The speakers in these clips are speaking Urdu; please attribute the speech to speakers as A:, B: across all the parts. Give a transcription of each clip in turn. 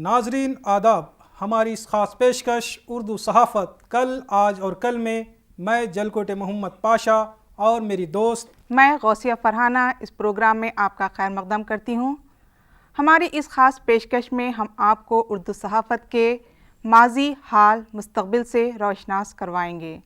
A: ناظرین آداب، ہماری اس خاص پیشکش اردو صحافت کل آج اور کل میں جلکوٹے محمد پاشا اور میری دوست
B: میں غوثیہ فرحانہ اس پروگرام میں آپ کا خیر مقدم کرتی ہوں۔ ہماری اس خاص پیشکش میں ہم آپ کو اردو صحافت کے ماضی، حال، مستقبل سے روشناس کروائیں گے۔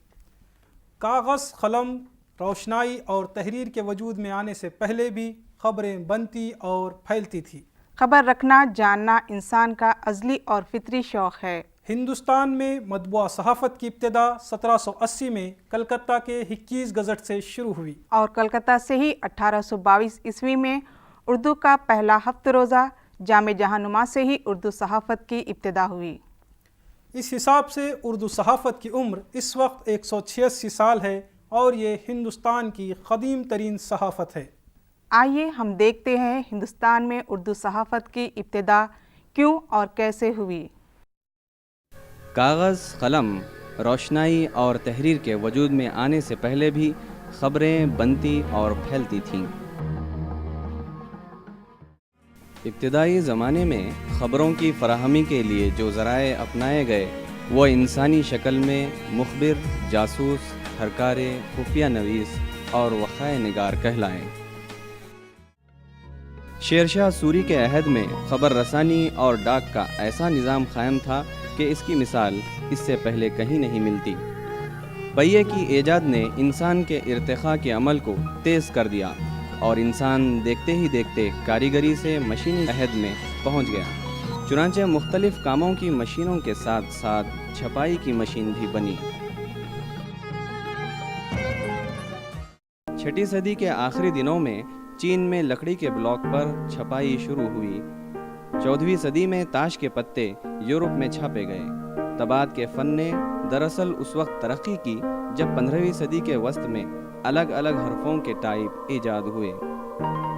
A: کاغذ، قلم، روشنائی اور تحریر کے وجود میں آنے سے پہلے بھی خبریں بنتی اور پھیلتی تھیں۔
B: خبر رکھنا، جاننا انسان کا ازلی اور فطری شوق ہے۔
A: ہندوستان میں مطبوعہ صحافت کی ابتدا 1780 میں کلکتہ کے 21 گزٹ سے شروع ہوئی
B: اور کلکتہ سے ہی 1822 عیسوی میں اردو کا پہلا ہفت روزہ جامع جہاں سے ہی اردو صحافت کی ابتدا ہوئی۔
A: اس حساب سے اردو صحافت کی عمر اس وقت 186 سال ہے اور یہ ہندوستان کی قدیم ترین صحافت ہے۔
B: آئیے ہم دیکھتے ہیں ہندوستان میں اردو صحافت کی ابتدا کیوں اور کیسے ہوئی۔
C: کاغذ، قلم، روشنائی اور تحریر کے وجود میں آنے سے پہلے بھی خبریں بنتی اور پھیلتی تھیں۔ ابتدائی زمانے میں خبروں کی فراہمی کے لیے جو ذرائع اپنائے گئے وہ انسانی شکل میں مخبر، جاسوس، ہرکارے، خفیہ نویس اور وقائع نگار کہلائے۔ شیر شاہ سوری کے عہد میں خبر رسانی اور ڈاک کا ایسا نظام قائم تھا کہ اس کی مثال اس سے پہلے کہیں نہیں ملتی۔ پہیے کی ایجاد نے انسان کے ارتقاء کے عمل کو تیز کر دیا اور انسان دیکھتے ہی دیکھتے کاریگری سے مشینی عہد میں پہنچ گیا۔ چنانچہ مختلف کاموں کی مشینوں کے ساتھ ساتھ چھپائی کی مشین بھی بنی۔ 6 صدی کے آخری دنوں میں چین میں لکڑی کے بلاک پر چھپائی شروع ہوئی۔ 14ویں صدی میں تاش کے پتے یورپ میں چھاپے گئے۔ طباعت کے فن نے دراصل اس وقت ترقی کی جب 15ویں صدی کے وسط میں الگ الگ حرفوں کے ٹائپ ایجاد ہوئے۔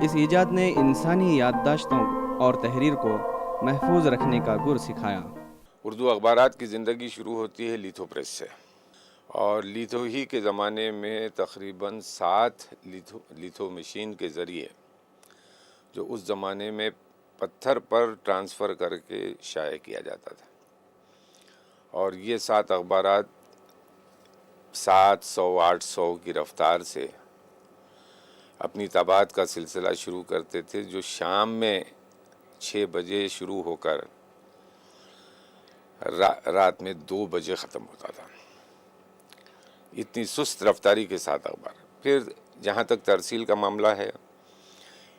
C: اس ایجاد نے انسانی یادداشتوں اور تحریر کو محفوظ رکھنے کا گر سکھایا۔
D: اردو اخبارات کی زندگی شروع ہوتی ہے لیتھو پریس سے، اور لیتھو ہی کے زمانے میں تقریباً 7 لیتھو مشین کے ذریعے جو اس زمانے میں پتھر پر ٹرانسفر کر کے شائع کیا جاتا تھا، اور یہ 7 اخبارات 700-800 کی رفتار سے اپنی طباعت کا سلسلہ شروع کرتے تھے، جو شام میں 6 بجے شروع ہو کر رات میں 2 بجے ختم ہوتا تھا۔ اتنی سست رفتاری کے ساتھ اخبار۔ پھر جہاں تک ترسیل کا معاملہ ہے،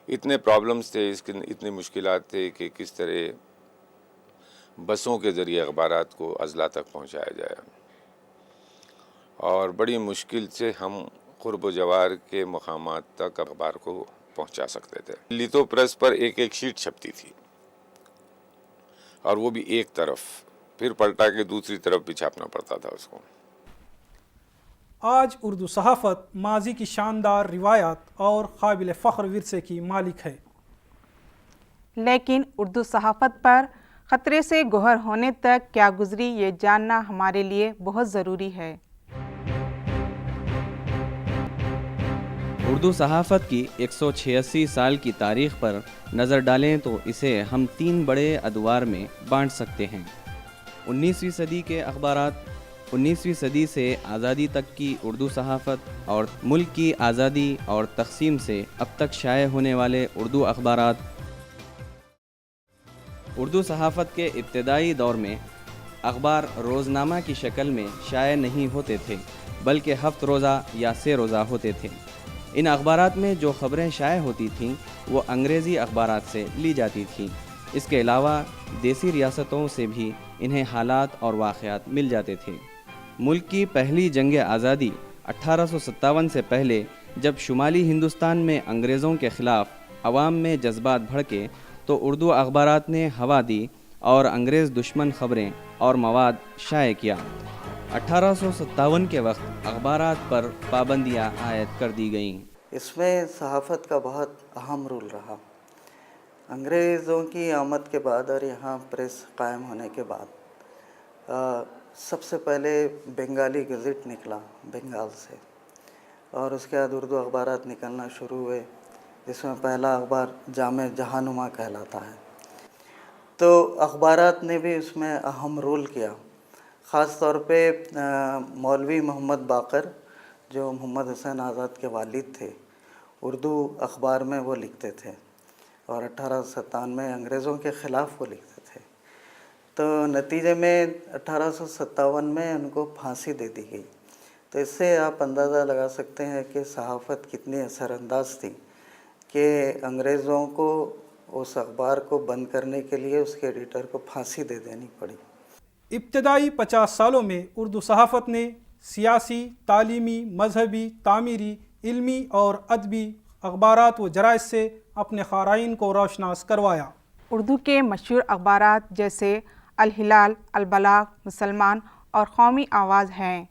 D: اتنے پرابلمز تھے، اتنی مشکلات تھے کہ کس طرح بسوں کے ذریعے اخبارات کو اضلاع تک پہنچایا جائے، اور بڑی مشکل سے ہم قرب و جوار کے مقامات تک اخبار کو پہنچا سکتے تھے۔ لیتھو پریس پر ایک شیٹ چھپتی تھی، اور وہ بھی ایک طرف، پھر پلٹا کے دوسری طرف بھی چھاپنا پڑتا تھا اس کو۔
A: آج اردو صحافت ماضی کی شاندار روایات اور قابل فخر ورثے کی مالک ہے،
B: لیکن اردو صحافت پر خطرے سے گوہر ہونے تک کیا گزری یہ جاننا ہمارے لیے بہت ضروری ہے۔
C: اردو صحافت کی 186 سال کی تاریخ پر نظر ڈالیں تو اسے ہم 3 بڑے ادوار میں بانٹ سکتے ہیں۔ 19ویں صدی کے اخبارات، 19ویں صدی سے آزادی تک کی اردو صحافت، اور ملک کی آزادی اور تقسیم سے اب تک شائع ہونے والے اردو اخبارات۔ اردو صحافت کے ابتدائی دور میں اخبار روزنامہ کی شکل میں شائع نہیں ہوتے تھے، بلکہ ہفت روزہ یا 3 روزہ ہوتے تھے۔ ان اخبارات میں جو خبریں شائع ہوتی تھیں وہ انگریزی اخبارات سے لی جاتی تھیں۔ اس کے علاوہ دیسی ریاستوں سے بھی انہیں حالات اور واقعات مل جاتے تھے۔ ملک کی پہلی جنگ آزادی 1857 سے پہلے جب شمالی ہندوستان میں انگریزوں کے خلاف عوام میں جذبات بھڑکے تو اردو اخبارات نے ہوا دی اور انگریز دشمن خبریں اور مواد شائع کیا۔ 1857 کے وقت اخبارات پر پابندیاں عائد کر دی گئیں۔
E: اس میں صحافت کا بہت اہم رول رہا۔ انگریزوں کی آمد کے بعد اور یہاں پریس قائم ہونے کے بعد سب سے پہلے بنگالی گزٹ نکلا بنگال سے، اور اس کے بعد اردو اخبارات نکلنا شروع ہوئے، جس میں پہلا اخبار جامع جہاں کہلاتا ہے۔ تو اخبارات نے بھی اس میں اہم رول کیا. خاص طور پہ مولوی محمد باقر جو محمد حسین آزاد کے والد تھے، اردو اخبار میں وہ لکھتے تھے اور 1897 انگریزوں کے خلاف وہ لکھتے تھے. تو نتیجے میں 1857 میں ان کو پھانسی دے دی گئی. تو اس سے آپ اندازہ لگا سکتے ہیں کہ صحافت کتنی اثر انداز تھی کہ انگریزوں کو اس اخبار کو بند کرنے کے لیے اس کے ایڈیٹر کو پھانسی دے دینی پڑی.
A: ابتدائی 50 سالوں میں اردو صحافت نے سیاسی، تعلیمی، مذہبی، تعمیری، علمی اور ادبی اخبارات و جرائد سے اپنے قارئین کو روشناس کروایا.
B: اردو کے مشہور اخبارات جیسے الہلال، البلاغ، مسلمان اور قومی آواز ہیں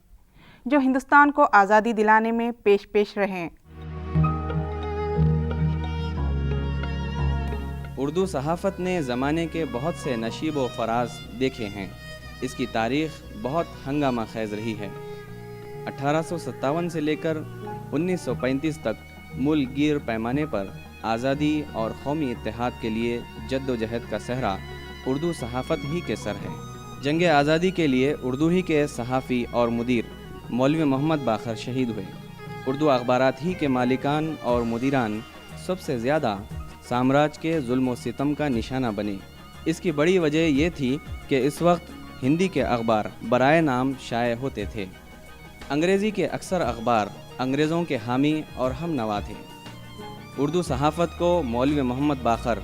B: جو ہندوستان کو آزادی دلانے میں پیش رہے.
C: اردو صحافت نے زمانے کے بہت سے نشیب و فراز دیکھے ہیں. اس کی تاریخ بہت ہنگامہ خیز رہی ہے. 1857 سے لے کر 1935 تک ملک گیر پیمانے پر آزادی اور قومی اتحاد کے لیے جد و جہد کا صحرا اردو صحافت ہی کے سر ہے. جنگ آزادی کے لیے اردو ہی کے صحافی اور مدیر مولوی محمد باقر شہید ہوئے. اردو اخبارات ہی کے مالکان اور مدیران سب سے زیادہ سامراج کے ظلم و ستم کا نشانہ بنے. اس کی بڑی وجہ یہ تھی کہ اس وقت ہندی کے اخبار برائے نام شائع ہوتے تھے. انگریزی کے اکثر اخبار انگریزوں کے حامی اور ہم نوا تھے. اردو صحافت کو مولوی محمد باقر،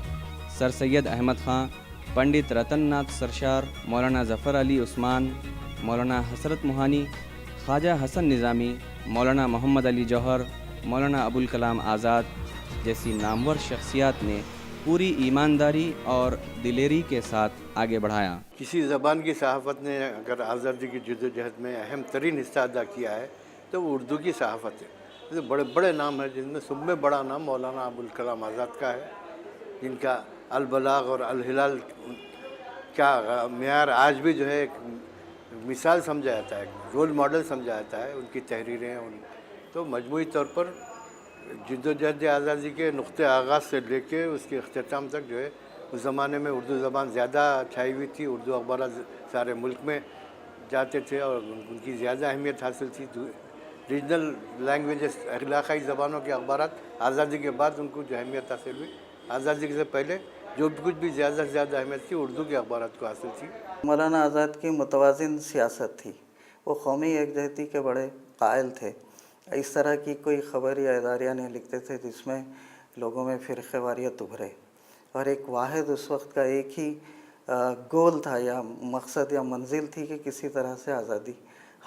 C: سر سید احمد خان، پنڈت رتن ناتھ سرشار، مولانا ظفر علی عثمان، مولانا حسرت موہانی، خواجہ حسن نظامی، مولانا محمد علی جوہر، مولانا ابوالکلام آزاد جیسی نامور شخصیات نے پوری ایمانداری اور دلیری کے ساتھ آگے بڑھایا.
F: کسی زبان کی صحافت نے اگر آزادی کی جد و جہد میں اہم ترین حصہ ادا کیا ہے تو وہ اردو کی صحافت ہے. جیسے بڑے بڑے نام ہیں جن میں سب میں بڑا نام مولانا ابوالکلام آزاد کا ہے، جن کا البلاغ اور الہلال کا معیار آج بھی جو ہے ایک مثال سمجھا جاتا ہے، رول ماڈل سمجھا جاتا ہے. ان کی تحریریں تو مجموعی طور پر جد و جہد آزادی کے نقطۂ آغاز سے لے کے اس کے اختتام تک جو ہے اس زمانے میں اردو زبان زیادہ چھائی ہوئی تھی. اردو اخبارات سارے ملک میں جاتے تھے اور ان کی زیادہ اہمیت حاصل تھی. ریجنل لینگویجز، علاقائی زبانوں کے اخبارات آزادی کے بعد ان کو جو اہمیت حاصل ہوئی، آزادی سے پہلے جو کچھ بھی زیادہ سے زیادہ اہمیت تھی اردو کے اخبارات کو حاصل تھی.
E: مولانا آزاد کی متوازن سیاست تھی. وہ قومی یکجہتی کے بڑے قائل تھے. اس طرح کی کوئی خبر یا اداریہ نہیں لکھتے تھے جس میں لوگوں میں فرقہ واریت ابھرے، اور ایک واحد اس وقت کا ایک ہی گول تھا یا مقصد یا منزل تھی کہ کسی طرح سے آزادی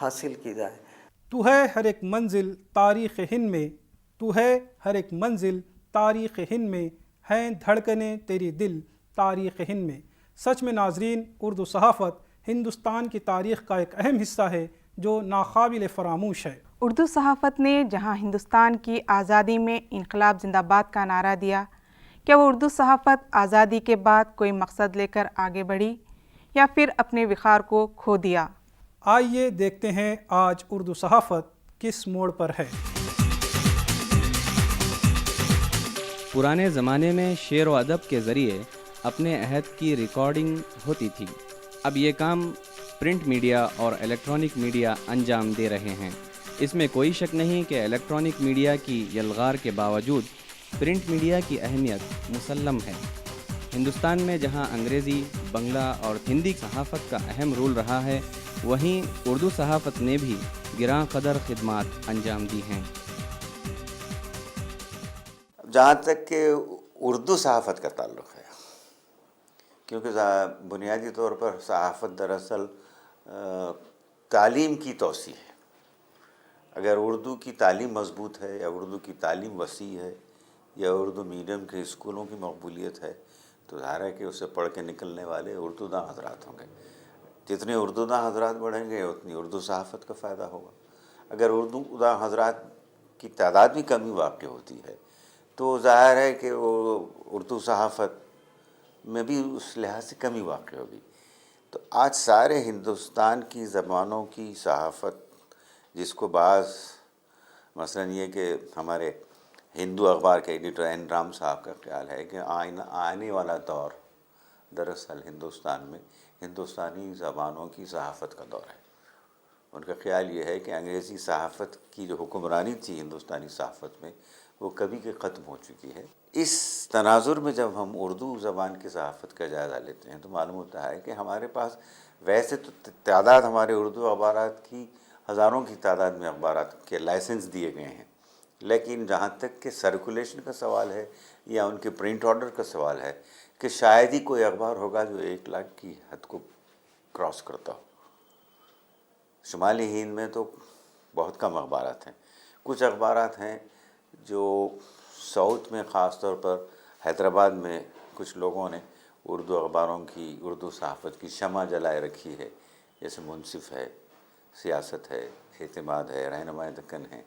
E: حاصل کی جائے.
A: تو ہے ہر ایک منزل تاریخ ہند میں، تو ہے ہر ایک منزل تاریخ ہند میں، ہیں دھڑکنیں تیری دل تاریخ ہند میں. سچ میں ناظرین، اردو صحافت ہندوستان کی تاریخ کا ایک اہم حصہ ہے جو ناقابل فراموش ہے.
B: اردو صحافت نے جہاں ہندوستان کی آزادی میں انقلاب زندہ باد کا نعرہ دیا، کیا وہ اردو صحافت آزادی کے بعد کوئی مقصد لے کر آگے بڑھی یا پھر اپنے وقار کو کھو دیا؟
A: آئیے دیکھتے ہیں آج اردو صحافت کس موڑ پر ہے.
C: پرانے زمانے میں شعر و ادب کے ذریعے اپنے عہد کی ریکارڈنگ ہوتی تھی. اب یہ کام پرنٹ میڈیا اور الیکٹرانک میڈیا انجام دے رہے ہیں. اس میں کوئی شک نہیں کہ الیکٹرانک میڈیا کی یلغار کے باوجود پرنٹ میڈیا کی اہمیت مسلم ہے. ہندوستان میں جہاں انگریزی، بنگلہ اور ہندی صحافت کا اہم رول رہا ہے، وہیں اردو صحافت نے بھی گراں قدر خدمات انجام دی ہیں.
G: جہاں تک کہ اردو صحافت کا تعلق ہے، کیونکہ بنیادی طور پر صحافت دراصل تعلیم کی توسیع ہے. اگر اردو کی تعلیم مضبوط ہے یا اردو کی تعلیم وسیع ہے یا اردو میڈیم کے اسکولوں کی مقبولیت ہے تو ظاہر ہے کہ اسے پڑھ کے نکلنے والے اردو داں حضرات ہوں گے. جتنے اردو داں حضرات بڑھیں گے اتنی اردو صحافت کا فائدہ ہوگا. اگر اردو داں حضرات کی تعداد بھی کمی واقع ہوتی ہے تو ظاہر ہے کہ وہ اردو صحافت میں بھی اس لحاظ سے کمی واقع ہوگی. تو آج سارے ہندوستان کی زبانوں کی صحافت، جس کو بعض مثلا یہ کہ ہمارے ہندو اخبار کے ایڈیٹر این رام صاحب کا خیال ہے کہ آنے والا دور دراصل ہندوستان میں ہندوستانی زبانوں کی صحافت کا دور ہے. ان کا خیال یہ ہے کہ انگریزی صحافت کی جو حکمرانی تھی ہندوستانی صحافت میں وہ کبھی کہ ختم ہو چکی ہے. اس تناظر میں جب ہم اردو زبان کی صحافت کا جائزہ لیتے ہیں تو معلوم ہوتا ہے کہ ہمارے پاس ویسے تو تعداد ہمارے اردو اخبارات کی ہزاروں کی تعداد میں اخبارات کے لائسنس دیے گئے ہیں، لیکن جہاں تک کہ سرکولیشن کا سوال ہے یا ان کے پرنٹ آرڈر کا سوال ہے کہ شاید ہی کوئی اخبار ہوگا جو 1 لاکھ کی حد کو کراس کرتا ہو. شمالی ہند میں تو بہت کم اخبارات ہیں. کچھ اخبارات ہیں جو ساؤتھ میں خاص طور پر حیدرآباد میں کچھ لوگوں نے اردو اخباروں کی، اردو صحافت کی شمع جلائے رکھی ہے، جیسے منصف ہے، سیاست ہے، اعتماد ہے، رہنمائے دکن ہے.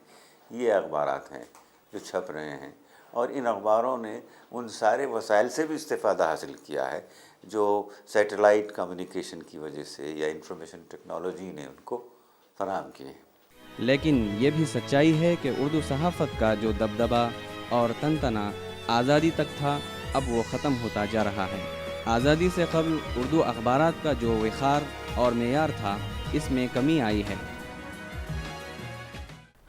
G: یہ اخبارات ہیں جو چھپ رہے ہیں، اور ان اخباروں نے ان سارے وسائل سے بھی استفادہ حاصل کیا ہے جو سیٹلائٹ کمیونیکیشن کی وجہ سے یا انفارمیشن ٹیکنالوجی نے ان کو فراہم کیے ہیں.
C: لیکن یہ بھی سچائی ہے کہ اردو صحافت کا جو دبدبہ اور تنتنا آزادی تک تھا اب وہ ختم ہوتا جا رہا ہے. آزادی سے قبل اردو اخبارات کا جو وقار اور معیار تھا اس میں کمی آئی ہے.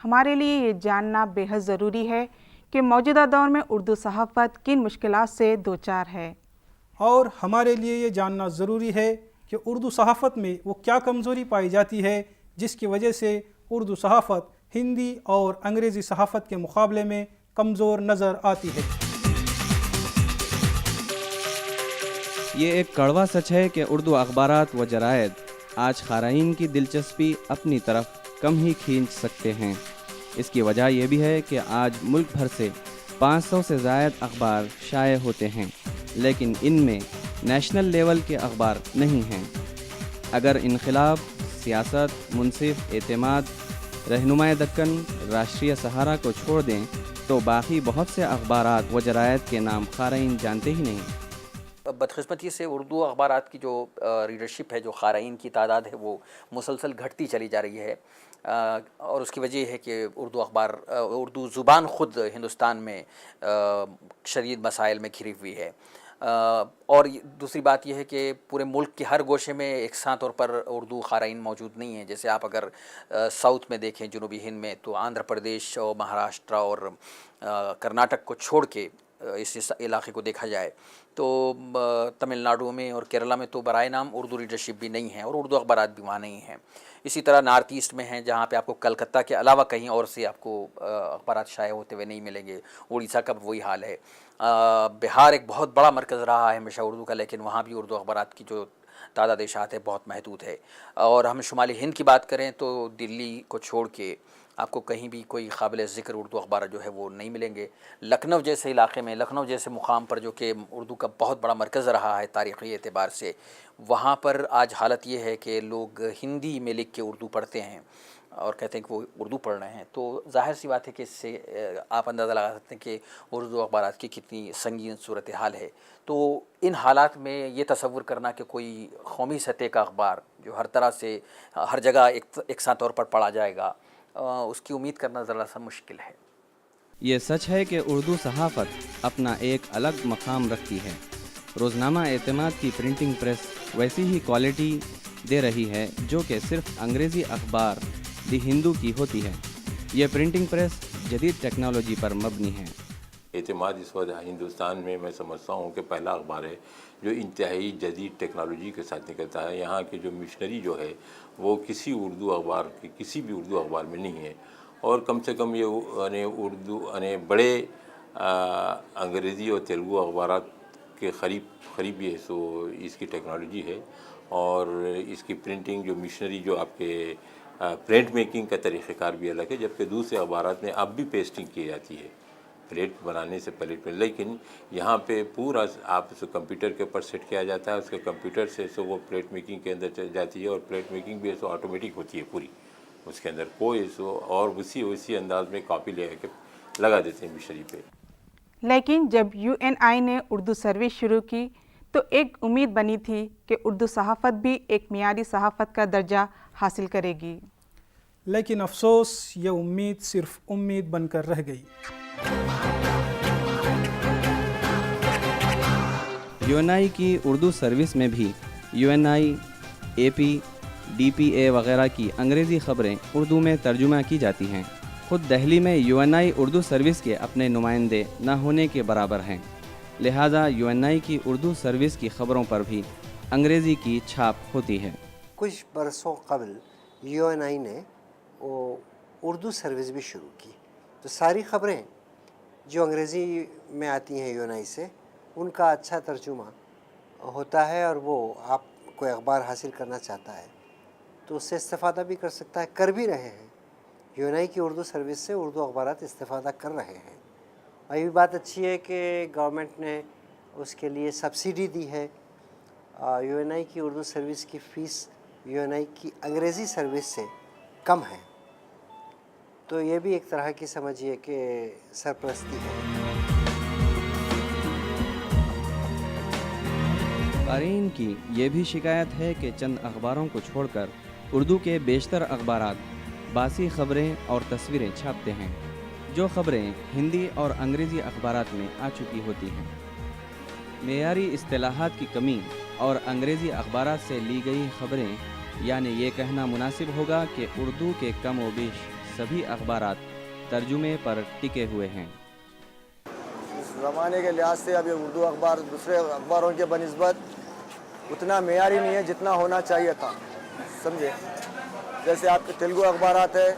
B: ہمارے لیے یہ جاننا بے حد ضروری ہے کہ موجودہ دور میں اردو صحافت کن مشکلات سے دوچار ہے،
A: اور ہمارے لیے یہ جاننا ضروری ہے کہ اردو صحافت میں وہ کیا کمزوری پائی جاتی ہے جس کی وجہ سے اردو صحافت ہندی اور انگریزی صحافت کے مقابلے میں کمزور نظر آتی ہے.
C: یہ ایک کڑوا سچ ہے کہ اردو اخبارات و جرائد آج قارئین کی دلچسپی اپنی طرف کم ہی کھینچ سکتے ہیں. اس کی وجہ یہ بھی ہے کہ آج ملک بھر سے 500 سے زائد اخبار شائع ہوتے ہیں، لیکن ان میں نیشنل لیول کے اخبار نہیں ہیں. اگر انقلاب، سیاست، منصف، اعتماد، رہنمائے دکن، راشٹریہ سہارا کو چھوڑ دیں تو باقی بہت سے اخبارات و جرائد کے نام قارئین جانتے ہی نہیں.
H: بدقسمتی سے اردو اخبارات کی جو ریڈرشپ ہے، جو قارئین کی تعداد ہے، وہ مسلسل گھٹتی چلی جا رہی ہے، اور اس کی وجہ یہ ہے کہ اردو زبان خود ہندوستان میں شدید مسائل میں گھری ہوئی ہے. اور دوسری بات یہ ہے کہ پورے ملک کے ہر گوشے میں یکساں طور پر اردو قارئین موجود نہیں ہیں. جیسے آپ اگر ساؤتھ میں دیکھیں، جنوبی ہند میں، تو آندھرا پردیش اور مہاراشٹرا اور کرناٹک کو چھوڑ کے اس علاقے کو دیکھا جائے تو تمل ناڈو میں اور کیرلا میں تو برائے نام اردو لیڈرشپ بھی نہیں ہے اور اردو اخبارات بھی وہاں نہیں ہیں. اسی طرح نارتھ ایسٹ میں ہیں جہاں پہ آپ کو کلکتہ کے علاوہ کہیں اور سے آپ کو اخبارات شائع ہوتے ہوئے نہیں ملیں گے. اڑیسہ کا وہی حال ہے. بہار ایک بہت بڑا مرکز رہا ہے ہمیشہ اردو کا، لیکن وہاں بھی اردو اخبارات کی جو تعداد اشاعت ہے بہت محدود ہے. اور ہم شمالی ہند کی بات کریں تو دلی کو چھوڑ کے آپ کو کہیں بھی کوئی قابل ذکر اردو اخبار جو ہے وہ نہیں ملیں گے. لکھنؤ جیسے علاقے میں، لکھنؤ جیسے مقام پر جو کہ اردو کا بہت بڑا مرکز رہا ہے تاریخی اعتبار سے، وہاں پر آج حالت یہ ہے کہ لوگ ہندی میں لکھ کے اردو پڑھتے ہیں اور کہتے ہیں کہ وہ اردو پڑھ رہے ہیں. تو ظاہر سی بات ہے کہ اس سے آپ اندازہ لگا سکتے ہیں کہ اردو اخبارات کی کتنی سنگین صورتحال ہے. تو ان حالات میں یہ تصور کرنا کہ کوئی قومی سطح کا اخبار جو ہر طرح سے ہر جگہ یکساں طور پر پڑھا جائے گا، اس کی امید کرنا ذرا سا مشکل ہے.
C: یہ سچ ہے کہ اردو صحافت اپنا ایک الگ مقام رکھتی ہے. روزنامہ اعتماد کی پرنٹنگ پریس ویسی ہی کوالٹی دے رہی ہے جو کہ صرف انگریزی اخبار دی ہندو کی ہوتی ہے. یہ پرنٹنگ پریس جدید ٹیکنالوجی پر مبنی ہے.
D: اعتماد اس وقت ہندوستان میں سمجھتا ہوں کہ پہلا اخبار ہے جو انتہائی جدید ٹیکنالوجی کے ساتھ نکلتا ہے. یہاں کے جو مشنری جو ہے وہ کسی بھی اردو اخبار میں نہیں ہے، اور کم سے کم یہ اردو بڑے انگریزی اور تیلگو اخبارات کے قریب یہ سو اس کی ٹیکنالوجی ہے. اور اس کی پرنٹنگ جو مشنری جو آپ کے پرنٹ میکنگ کا طریقہ کار بھی الگ ہے، جبکہ دوسرے اخبارات میں اب بھی پیسٹنگ کی جاتی ہے پلیٹ بنانے سے پلیٹ میں، لیکن یہاں پہ پورا آپ اسے کمپیوٹر کے اوپر سیٹ کیا جاتا ہے. اس کے کمپیوٹر سے وہ پلیٹ میکنگ کے اندر چل جاتی ہے، اور پلیٹ میکنگ بھی آٹومیٹک ہوتی ہے پوری. اس کے اندر کوئی اور اسی انداز میں کاپی لے کے لگا دیتے ہیں مشنری پہ.
B: لیکن جب UNI نے اردو سروس شروع کی تو ایک امید بنی تھی کہ اردو صحافت بھی ایک معیاری صحافت کا درجہ حاصل کرے گی.
A: لیکن افسوس یہ امید صرف امید بن کر رہ گئی.
C: UNI کی اردو سروس میں بھی UNI, AP, DPA وغیرہ کی انگریزی خبریں اردو میں ترجمہ کی جاتی ہیں۔ خود دہلی میں UNI اردو سروس کے اپنے نمائندے نہ ہونے کے برابر ہیں، لہٰذا UNI کی اردو سروس کی خبروں پر بھی انگریزی کی چھاپ ہوتی ہے۔
I: کچھ برسوں قبل UNI نے وہ اردو سروس بھی شروع کی، تو ساری خبریں جو انگریزی میں آتی ہیں UNI سے ان کا اچھا ترجمہ ہوتا ہے، اور وہ آپ کوئی اخبار حاصل کرنا چاہتا ہے تو اس سے استفادہ بھی کر سکتا ہے، کر بھی رہے ہیں۔ UNI کی اردو سروس سے اردو اخبارات استفادہ کر رہے ہیں، اور یہ بھی بات اچھی ہے کہ گورنمنٹ نے اس کے لیے سبسڈی دی ہے۔ UNI کی اردو سروس کی فیس UNI کی انگریزی سروس سے کم ہے، تو یہ بھی ایک طرح کی سمجھیے کہ سرپرستی ہے۔
C: قارئین کی یہ بھی شکایت ہے کہ چند اخباروں کو چھوڑ کر اردو کے بیشتر اخبارات باسی خبریں اور تصویریں چھاپتے ہیں، جو خبریں ہندی اور انگریزی اخبارات میں آ چکی ہوتی ہیں۔ معیاری اصطلاحات کی کمی اور انگریزی اخبارات سے لی گئی خبریں، یعنی یہ کہنا مناسب ہوگا کہ اردو کے کم و بیش سبھی اخبارات ترجمے پر ٹکے ہوئے ہیں۔
J: زمانے کے لحاظ سے اب یہ اردو اخبار دوسرے اخباروں کے بنسبت اتنا معیاری نہیں ہے جتنا ہونا چاہیے تھا، سمجھے؟ جیسے آپ کے تیلگو اخبارات ہے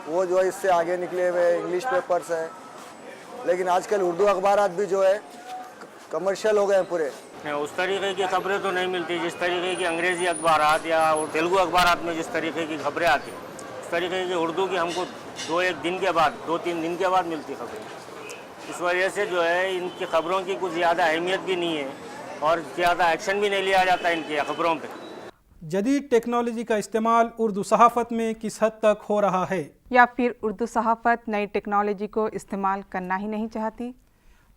J: وہ جو ہے اس سے آگے نکلے ہوئے انگلش پیپرز ہے، لیکن آج کل اردو اخبارات بھی جو ہے کمرشل ہو گئے ہیں پورے۔
K: اس طریقے کی خبریں تو نہیں ملتی جس طریقے کی انگریزی اخبارات یا تیلگو اخبارات میں جس طریقے کی خبریں آتی ہیں، اس طریقے کی اردو کی ہم کو 2-3 دن کے بعد ملتی خبریں۔ اس وجہ سے جو ہے ان کی خبروں کی کچھ زیادہ اہمیت بھی نہیں ہے اور زیادہ ایکشن بھی نہیں لیا جاتا ان کی خبروں پہ۔
A: جدید ٹیکنالوجی کا استعمال اردو صحافت میں کس حد تک ہو رہا ہے؟
B: یا پھر اردو صحافت نئی ٹیکنالوجی کو استعمال کرنا ہی نہیں چاہتی؟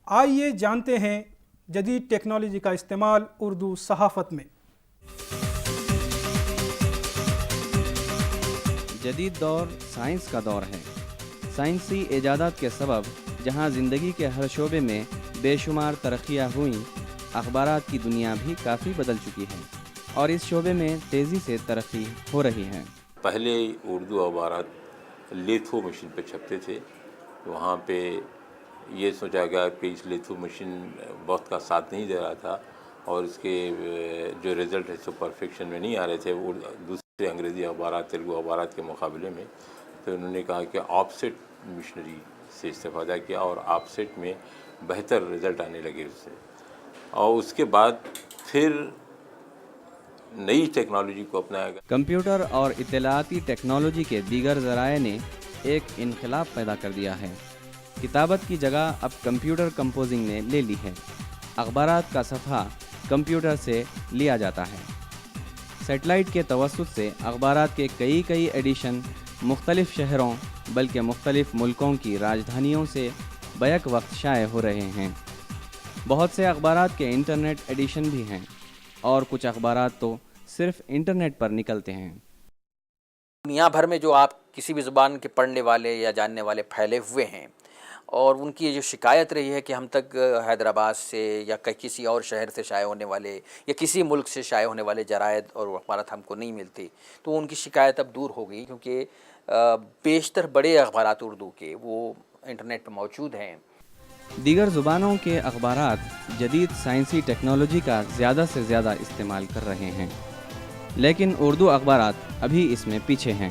A: آئیے جانتے ہیں جدید ٹیکنالوجی کا استعمال اردو صحافت میں۔
C: جدید دور سائنس کا دور ہے۔ سائنسی ایجادات کے سبب جہاں زندگی کے ہر شعبے میں بے شمار ترقیاں ہوئیں، اخبارات کی دنیا بھی کافی بدل چکی ہے اور اس شعبے میں تیزی سے ترقی ہو رہی ہے۔
D: پہلے اردو اخبارات لیتھو مشین پہ چھپتے تھے، وہاں پہ یہ سوچا گیا کہ اس لیتھو مشین وقت کا ساتھ نہیں دے رہا تھا اور اس کے جو رزلٹ ہے سو پرفیکشن میں نہیں آ رہے تھے دوسرے انگریزی اخبارات تیلگو اخبارات کے مقابلے میں، تو انہوں نے کہا کہ آف سیٹ مشنری سے استفادہ کیا اور آف سیٹ میں بہتر رزلٹ آنے لگے اس سے، اور اس کے بعد پھر نئی ٹیکنالوجی کو اپنایا گیا۔
C: کمپیوٹر اور اطلاعاتی ٹیکنالوجی کے دیگر ذرائع نے ایک انقلاب پیدا کر دیا ہے۔ کتابت کی جگہ اب کمپیوٹر کمپوزنگ نے لے لی ہے۔ اخبارات کا صفحہ کمپیوٹر سے لیا جاتا ہے۔ سیٹلائٹ کے توسط سے اخبارات کے کئی ایڈیشن مختلف شہروں بلکہ مختلف ملکوں کی راجدھانیوں سے بیک وقت شائع ہو رہے ہیں۔ بہت سے اخبارات کے انٹرنیٹ ایڈیشن بھی ہیں اور کچھ اخبارات تو صرف انٹرنیٹ پر نکلتے ہیں۔
H: دنیا بھر میں جو آپ کسی بھی زبان کے پڑھنے والے یا جاننے والے پھیلے ہوئے ہیں، اور ان کی جو شکایت رہی ہے کہ ہم تک حیدرآباد سے یا کسی اور شہر سے شائع ہونے والے یا کسی ملک سے شائع ہونے والے جرائد اور اخبارات ہم کو نہیں ملتی، تو ان کی شکایت اب دور ہو گئی، کیونکہ بیشتر بڑے اخبارات اردو کے وہ انٹرنیٹ پہ موجود ہیں۔
C: دیگر زبانوں کے اخبارات جدید سائنسی ٹیکنالوجی کا زیادہ سے زیادہ استعمال کر رہے ہیں، لیکن اردو اخبارات ابھی اس میں پیچھے ہیں۔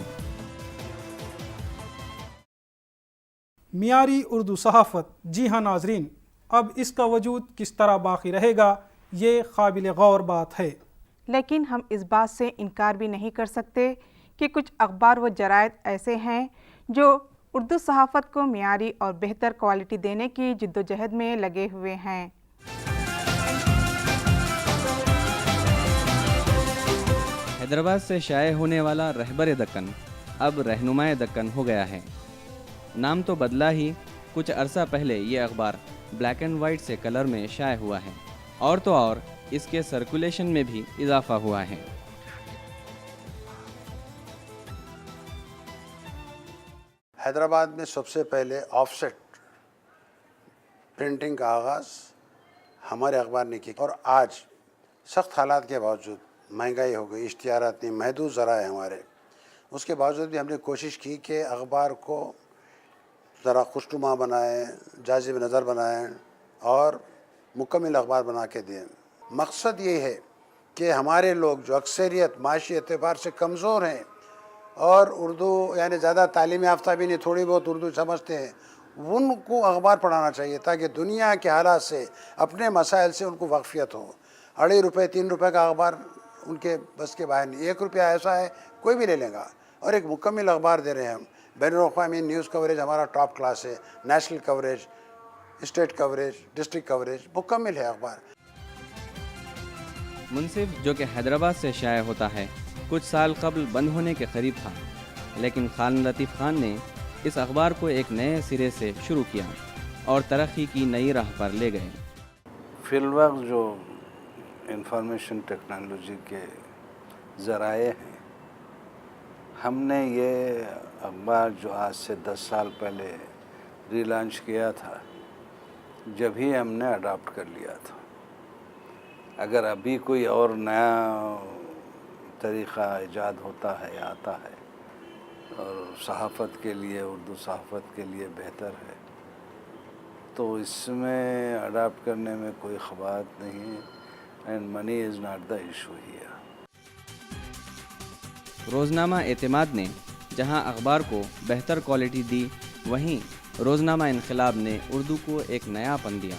A: معیاری اردو صحافت، جی ہاں ناظرین، اب اس کا وجود کس طرح باقی رہے گا یہ قابل غور بات ہے،
B: لیکن ہم اس بات سے انکار بھی نہیں کر سکتے کہ کچھ اخبار و جرائد ایسے ہیں جو اردو صحافت کو معیاری اور بہتر کوالٹی دینے کی جدوجہد میں لگے ہوئے ہیں۔
C: حیدرآباد سے شائع ہونے والا رہبر دکن اب رہنمائے دکن ہو گیا ہے۔ نام تو بدلا ہی، کچھ عرصہ پہلے یہ اخبار بلیک اینڈ وائٹ سے کلر میں شائع ہوا ہے، اور تو اور اس کے سرکولیشن میں بھی اضافہ ہوا ہے۔
L: حیدرآباد میں سب سے پہلے آف سیٹ پرنٹنگ کا آغاز ہمارے اخبار نے کی. اور آج سخت حالات کے باوجود مہنگائی ہو گئی, اشتہارات اتنی محدود ذرائع ہیں ہمارے, اس کے باوجود بھی ہم نے کوشش کی کہ اخبار کو ذرا خوشنما بنائیں, جاذب نظر بنائیں اور مکمل اخبار بنا کے دیں. مقصد یہ ہے کہ ہمارے لوگ جو اکثریت معاشی اعتبار سے کمزور ہیں اور اردو یعنی زیادہ تعلیم یافتہ بھی نہیں, تھوڑی بہت اردو سمجھتے ہیں, ان کو اخبار پڑھانا چاہیے تاکہ دنیا کے حالات سے اپنے مسائل سے ان کو واقفیت ہو. 2.5 روپے 3 روپے کا اخبار ان کے بس کے باہر نہیں. 1 روپیہ ایسا ہے کوئی بھی لے لے گا, اور ایک مکمل اخبار دے رہے ہیں ہم. بین الاقوامی نیوز کوریج ہمارا ٹاپ کلاس ہے, national coverage, state coverage, district coverage مکمل ہے اخبار.
C: منصف جو کہ حیدرآباد سے شائع ہوتا ہے کچھ سال قبل بند ہونے کے قریب تھا, لیکن خان لطیف خان نے اس اخبار کو ایک نئے سرے سے شروع کیا اور ترقی کی نئی راہ پر لے گئے.
M: فی الوقت جو انفارمیشن ٹیکنالوجی کے ذرائع ہیں, ہم نے یہ اخبار جو آج سے 10 سال پہلے ری لانچ کیا تھا, جب ہی ہم نے اڈاپٹ کر لیا تھا. اگر ابھی کوئی اور نیا طریقہ ایجاد ہوتا ہے یا آتا ہے اور صحافت کے لیے, اردو صحافت کے لیے بہتر ہے, تو اس میں اڈاپٹ کرنے میں کوئی خبات نہیں ہے. And money is not the issue here.
C: روزنامہ اعتماد نے جہاں اخبار کو بہتر کوالٹی دی, وہیں روزنامہ انقلاب نے اردو کو ایک نیا پن دیا.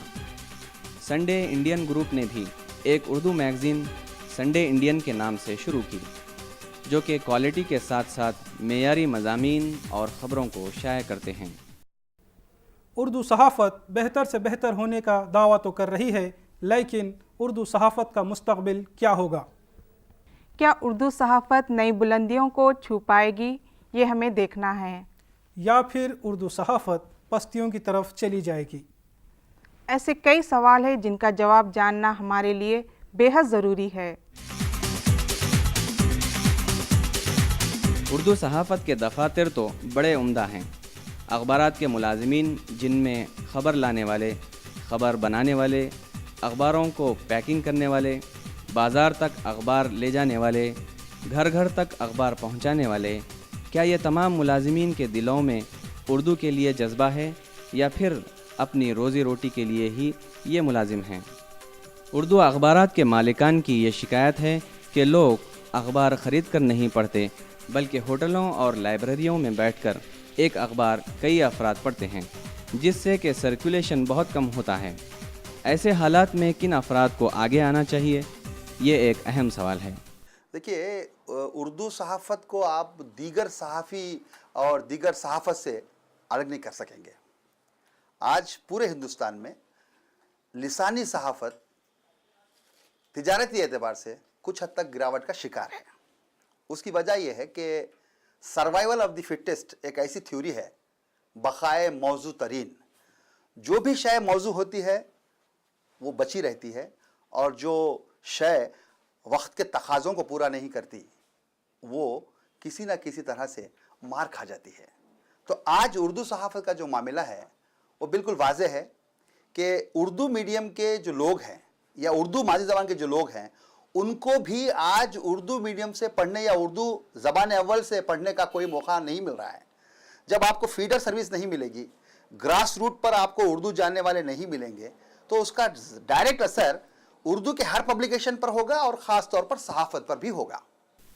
C: سنڈے انڈین گروپ نے بھی ایک اردو میگزین سنڈے انڈین کے نام سے شروع کی, جو کہ کوالٹی کے ساتھ ساتھ معیاری مضامین اور خبروں کو شائع کرتے ہیں.
A: اردو صحافت بہتر سے بہتر ہونے کا دعویٰ تو کر رہی ہے, لیکن اردو صحافت کا مستقبل کیا ہوگا؟
B: کیا اردو صحافت نئی بلندیوں کو چھو پائے گی؟ یہ ہمیں دیکھنا ہے.
A: یا پھر اردو صحافت پستیوں کی طرف چلی جائے گی؟
B: ایسے کئی سوال ہیں جن کا جواب جاننا ہمارے لیے بے حد ضروری ہے.
C: اردو صحافت کے دفاتر تو بڑے عمدہ ہیں. اخبارات کے ملازمین, جن میں خبر لانے والے, خبر بنانے والے, اخباروں کو پیکنگ کرنے والے, بازار تک اخبار لے جانے والے, گھر گھر تک اخبار پہنچانے والے, کیا یہ تمام ملازمین کے دلوں میں اردو کے لیے جذبہ ہے یا پھر اپنی روزی روٹی کے لیے ہی یہ ملازم ہیں؟ اردو اخبارات کے مالکان کی یہ شکایت ہے کہ لوگ اخبار خرید کر نہیں پڑھتے, بلکہ ہوٹلوں اور لائبریریوں میں بیٹھ کر ایک اخبار کئی افراد پڑھتے ہیں, جس سے کہ سرکولیشن بہت کم ہوتا ہے. ایسے حالات میں کن افراد کو آگے آنا چاہیے؟ یہ ایک اہم سوال ہے.
N: دیکھیے, اردو صحافت کو آپ دیگر صحافی اور دیگر صحافت سے الگ نہیں کر سکیں گے. آج پورے ہندوستان میں لسانی صحافت تجارتی اعتبار سے کچھ حد تک گراوٹ کا شکار ہے. اس کی وجہ یہ ہے کہ سروائیول آف دی فٹسٹ ایک ایسی تھیوری ہے, بقائے موضوع ترین. جو بھی شے موضوع ہوتی ہے وہ بچی رہتی ہے, اور جو شے وقت کے تقاضوں کو پورا نہیں کرتی وہ کسی نہ کسی طرح سے مار کھا جاتی ہے. تو آج اردو صحافت کا جو معاملہ ہے وہ بالکل واضح ہے کہ اردو میڈیم کے جو لوگ ہیں یا اردو مادری زبان کے جو لوگ ہیں, ان کو بھی آج اردو میڈیم سے پڑھنے یا اردو زبان اول سے پڑھنے کا کوئی موقع نہیں مل رہا ہے. جب آپ کو فیڈر سروس نہیں ملے گی, گراس روٹ پر آپ کو اردو جاننے والے نہیں ملیں گے, تو اس کا ڈائریکٹ اثر اردو کے ہر پبلیکیشن پر ہوگا اور خاص طور پر صحافت پر بھی ہوگا.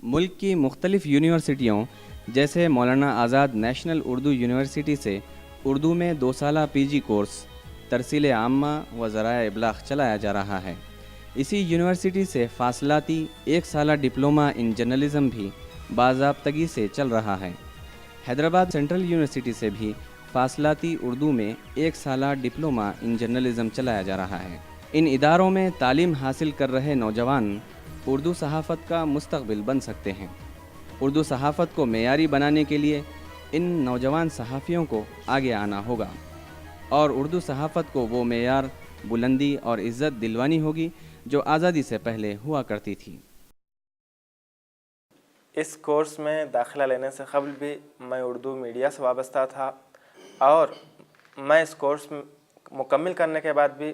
C: ملک کی مختلف یونیورسٹیوں جیسے مولانا آزاد نیشنل اردو یونیورسٹی سے اردو میں 2 سالہ پی جی کورس ترسیل عامہ و ذرائع ابلاغ چلایا جا رہا ہے. اسی یونیورسٹی سے فاصلاتی 1 سالہ ڈپلومہ ان جرنلزم بھی باضابطگی سے چل رہا ہے. حیدرآباد سینٹرل یونیورسٹی سے بھی فاصلاتی اردو میں 1 سالہ ڈپلومہ ان جرنلزم چلایا جا رہا ہے. ان اداروں میں تعلیم حاصل کر رہے نوجوان اردو صحافت کا مستقبل بن سکتے ہیں. اردو صحافت کو معیاری بنانے کے لیے ان نوجوان صحافیوں کو آگے آنا ہوگا, اور اردو صحافت کو وہ معیار, بلندی اور عزت دلوانی ہوگی جو آزادی سے پہلے ہوا کرتی تھی.
O: اس کورس میں داخلہ لینے سے قبل بھی میں اردو میڈیا سے وابستہ تھا, اور میں اس کورس مکمل کرنے کے بعد بھی